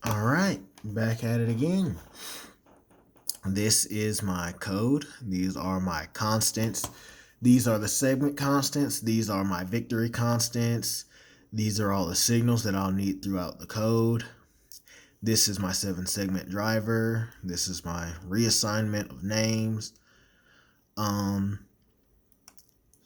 All right, back at it again. This is my code. These are my constants. These are the segment constants. These are my victory constants. These are all the signals that I'll need throughout the code. This is my 7-segment driver. This is my reassignment of names.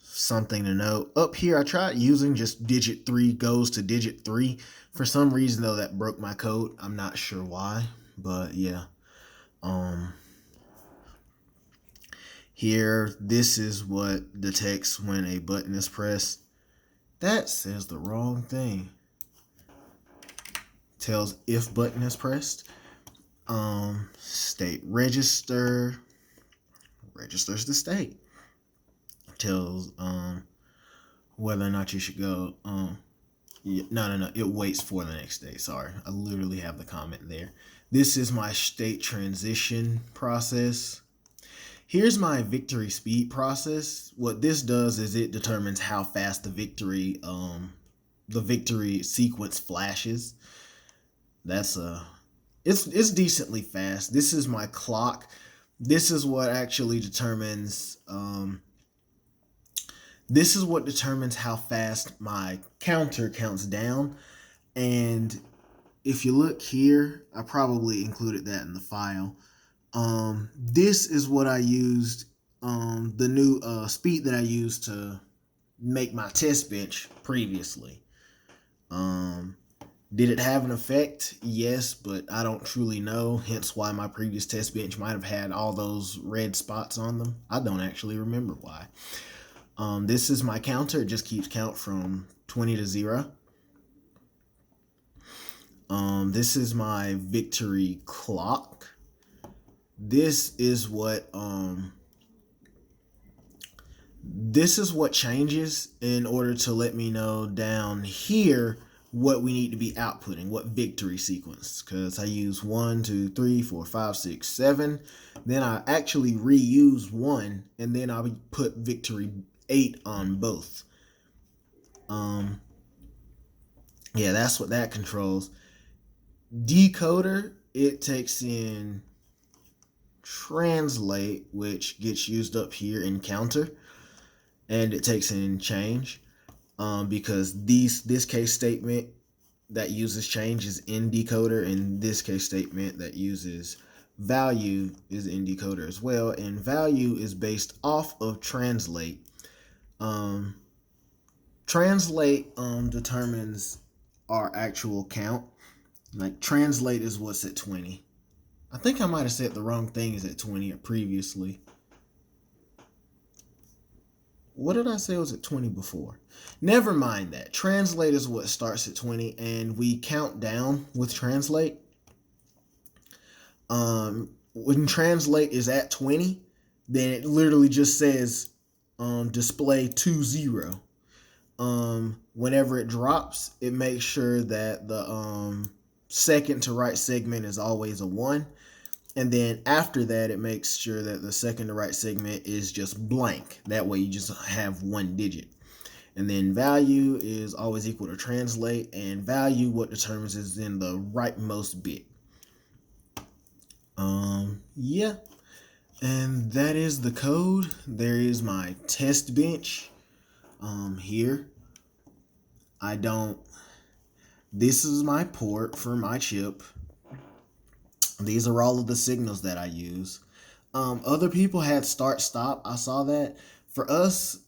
Something to note. Up here, I tried using just digit 3 goes to digit 3. For some reason, though, that broke my code. I'm not sure why, but yeah. Here, this is what detects when a button is pressed. That says the wrong thing. Tells if button is pressed. State register. Registers the state. Tells whether or not you should go. No. It waits for the next day. Sorry, I literally have the comment there. This is my state transition process. Here's my victory speed process. What this does is it determines how fast the victory sequence flashes. That's it's decently fast. This is my clock. This is what actually determines this is what determines how fast my counter counts down. And if you look here, I probably included that in the file. This is what I used, the new speed that I used to make my test bench previously. Did it have an effect? Yes, but I don't truly know, hence why my previous test bench might have had all those red spots on them. I don't actually remember why. This is my counter. It just keeps count from 20 to 0. This is my victory clock. This is what changes in order to let me know down here what we need to be outputting, what victory sequence, because I use 1, 2, 3, 4, 5, 6, 7. Then I actually reuse 1, and then I'll put victory 8 on both. Yeah, that's what that controls. Decoder, it takes in translate, which gets used up here in counter, and it takes in change, because this case statement that uses change is in decoder, and this case statement that uses value is in decoder as well, and value is based off of translate. Translate determines our actual count. Like translate is what's at 20. I think I might have said the wrong thing is at 20 previously. What did I say was at 20 before? Never mind that. Translate is what starts at 20, and we count down with translate. When translate is at 20, then it literally just says display 20. Whenever it drops, it makes sure that the second to right segment is always a 1. And then after that, it makes sure that the second to right segment is just blank. That way you just have 1 digit. And then value is always equal to translate. And value, what determines is in the rightmost bit. Yeah. And that is the code. There is my test bench here. This is my port for my chip. These are all of the signals that I use. Other people had start stop. I saw that. For us,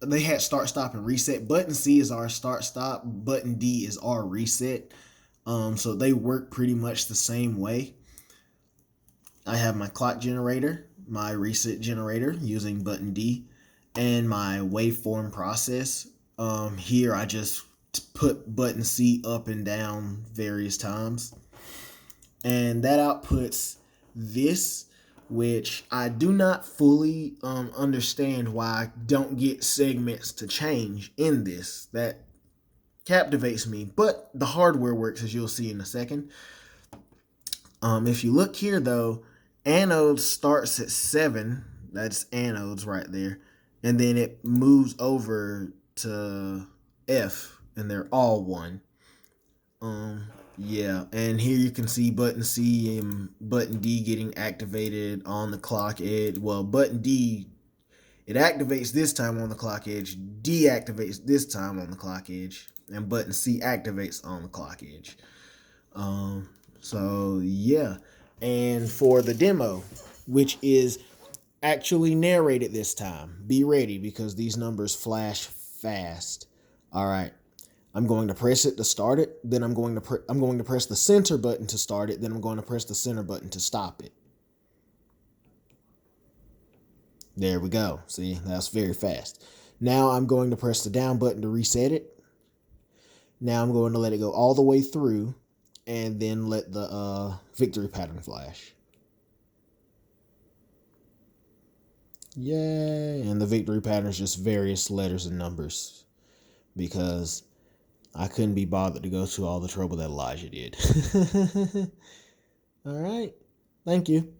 they had start stop and reset. Button C is our start stop. Button D is our reset. So they work pretty much the same way. I have my clock generator, my reset generator using button D, and my waveform process. Here I just put button C up and down various times. And that outputs this, which I do not fully understand why I don't get segments to change in this. That captivates me, but the hardware works, as you'll see in a second. If you look here though, anode starts at 7. That's anodes right there. And then it moves over to F, and they're all 1. Yeah, and here you can see button C and button D getting activated on the clock edge. Well, button D, it activates this time on the clock edge, deactivates this time on the clock edge, and button C activates on the clock edge. So yeah, and for the demo, which is actually narrated this time, be ready because these numbers flash fast. All right. I'm going to press it to start it. Then I'm going to press the center button to start it. Then I'm going to press the center button to stop it. There we go. See, that's very fast. Now I'm going to press the down button to reset it. Now I'm going to let it go all the way through and then let the victory pattern flash. Yay. And the victory pattern is just various letters and numbers because I couldn't be bothered to go to all the trouble that Elijah did. All right. Thank you.